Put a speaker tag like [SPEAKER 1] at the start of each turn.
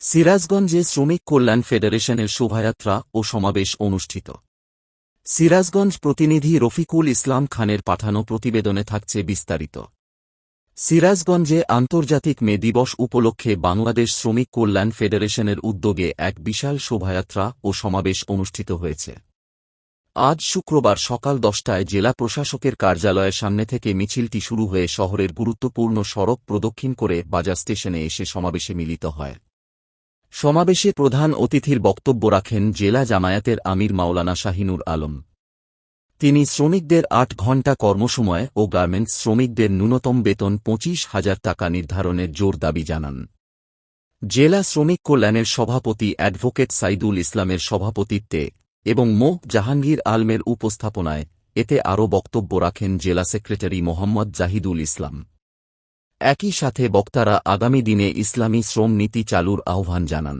[SPEAKER 1] সিরাজগঞ্জে শ্রমিক কল্যাণ ফেডারেশনের শোভাযাত্রা ও সমাবেশ অনুষ্ঠিত। সিরাজগঞ্জ প্রতিনিধি রফিকুল ইসলাম খানের পাঠানো প্রতিবেদনে থাকছে বিস্তারিত। সিরাজগঞ্জে আন্তর্জাতিক মে দিবস উপলক্ষে বাংলাদেশ শ্রমিক কল্যাণ ফেডারেশনের উদ্যোগে এক বিশাল শোভাযাত্রা ও সমাবেশ অনুষ্ঠিত হয়েছে। আজ শুক্রবার সকাল 10টায় জেলা প্রশাসকের কার্যালয়ের সামনে থেকে মিছিলটি শুরু হয়ে শহরের গুরুত্বপূর্ণ সড়ক প্রদক্ষিণ করে বাজার স্টেশনে এসে সমাবেশে মিলিত হয়। সমাবেশে প্রধান অতিথির বক্তব্য রাখেন জেলা জামায়াতের আমির মাওলানা শাহিনুর আলম। তিনি শ্রমিকদের ৮ ঘণ্টা কর্মসময় ও গার্মেন্টস শ্রমিকদের ন্যূনতম বেতন ২৫,০০০ টাকা নির্ধারণের জোর দাবি জানান। জেলা শ্রমিক কল্যাণের সভাপতি অ্যাডভোকেট সাইদুল ইসলামের সভাপতিত্বে এবং মো. জাহাঙ্গীর আলমের উপস্থাপনায় এতে আরও বক্তব্য রাখেন জেলা সেক্রেটারি মোহাম্মদ জাহিদুল ইসলাম। একই সাথে বক্তারা আগামী দিনে ইসলামী শ্রম নীতি চালুর আহ্বান জানান।